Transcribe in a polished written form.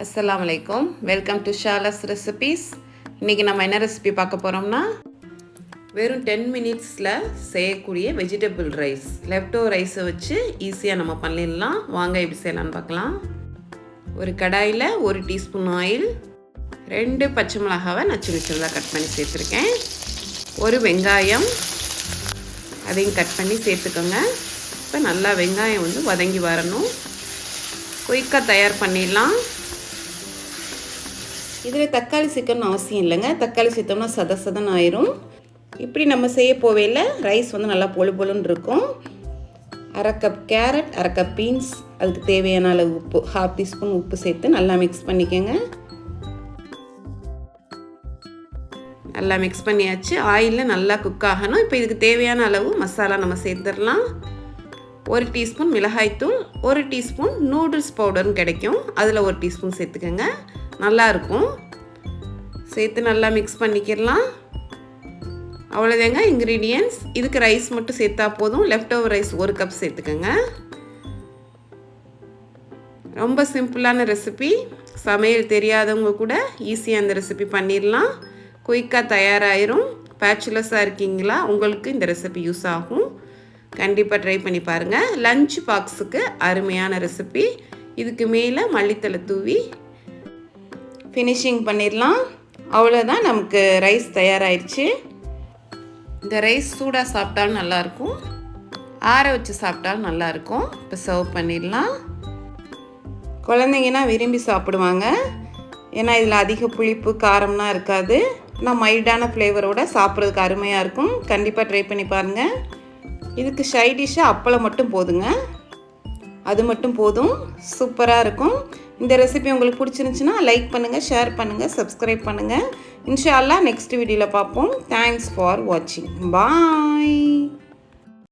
அஸ்ஸலாமு அலைக்கும். Welcome to Shala's recipes. இன்றைக்கி நம்ம என்ன ரெசிபி பார்க்க போகிறோம்னா, வெறும் 10 மினிட்ஸில் செய்யக்கூடிய வெஜிடபிள் ரைஸ். லெஃப்ட் ஓவர் ரைஸை வச்சு ஈஸியாக நம்ம பண்ணிடலாம். வாங்க எப்படி செய்யலான்னு பார்க்கலாம். ஒரு கடாயில் 1 டீஸ்பூன் ஆயில், 2 பச்சை மிளகாவை நான் சின்ன சின்னதாக கட் பண்ணி சேர்த்துருக்கேன். ஒரு வெங்காயம், அதையும் கட் பண்ணி சேர்த்துக்கோங்க. இப்போ நல்லா வெங்காயம் வதங்கி வரணும். குயிக்காக தயார் பண்ணிடலாம். இதில் தக்காளி சேர்க்கணும்னு அவசியம் இல்லைங்க. தக்காளி சேர்த்தோம்னா சதன்னு ஆயிரும். இப்படி நம்ம செய்ய போவையில் ரைஸ் நல்லா பொழு பொழுன்னு இருக்கும். 1/2 கப் கேரட், 1/2 கப் பீன்ஸ், அதுக்கு தேவையான அளவு உப்பு, 1/2 டீஸ்பூன் உப்பு சேர்த்து நல்லா மிக்ஸ் பண்ணிக்கோங்க. நல்லா மிக்ஸ் பண்ணியாச்சு. ஆயிலில் நல்லா குக் ஆகணும். இப்போ இதுக்கு தேவையான அளவு மசாலா நம்ம சேர்த்துடலாம். 1 டீஸ்பூன் மிளகாய்த்தூள், 1 டீஸ்பூன் நூடுல்ஸ் பவுடர்னு கிடைக்கும், அதில் 1 டீஸ்பூன் சேர்த்துக்கோங்க. நல்லாயிருக்கும். சேர்த்து நல்லா மிக்ஸ் பண்ணிக்கிடலாம். அவ்வளோதாங்க இன்க்ரீடியன்ட்ஸ். இதுக்கு ரைஸ் மட்டும் சேர்த்தா போதும். லெஃப்ட் ஓவர் ரைஸ் 1 கப் சேர்த்துக்கோங்க. ரொம்ப சிம்பிளான ரெசிபி. சமையல் தெரியாதவங்க கூட ஈஸியாக அந்த ரெசிபி பண்ணிடலாம். குயிக்காக தயாராகிரும். பேச்சுலர்ஸாக இருக்கீங்களா, உங்களுக்கு இந்த ரெசிபி யூஸ் ஆகும். கண்டிப்பாக ட்ரை பண்ணி பாருங்கள். லஞ்ச் பாக்ஸுக்கு அருமையான ரெசிபி. இதுக்கு மேலே மல்லித்தலை தூவி ஃபினிஷிங் பண்ணிடலாம். அவ்வளோதான், நமக்கு ரைஸ் தயாராகிடுச்சு. இந்த ரைஸ் சூடாக சாப்பிட்டாலும் நல்லாயிருக்கும், ஆற வச்சு சாப்பிட்டாலும் நல்லாயிருக்கும். இப்போ சர்வ் பண்ணிடலாம். குழந்தைங்கன்னா விரும்பி சாப்பிடுவாங்க. ஏன்னா இதில் அதிக புளிப்பு காரம்லாம் இருக்காது. ஆனால் மைல்டான ஃப்ளேவரோடு சாப்பிட்றதுக்கு அருமையாக இருக்கும். கண்டிப்பாக ட்ரை பண்ணி பாருங்கள். இதுக்கு சைடிஷ்ஷாக அப்பளம் மட்டும் போதுங்க. அது மட்டும் போதும். சூப்பராக இருக்கும். இந்த ரெசிபி உங்களுக்கு பிடிச்சிருந்துச்சுன்னா லைக் பண்ணுங்கள், ஷேர் பண்ணுங்கள், சப்ஸ்கிரைப் பண்ணுங்கள். இன்ஷா அல்லாஹ் நெக்ஸ்ட் வீடியோவில் பார்ப்போம். தேங்க்ஸ் ஃபார் வாட்சிங். பாய்.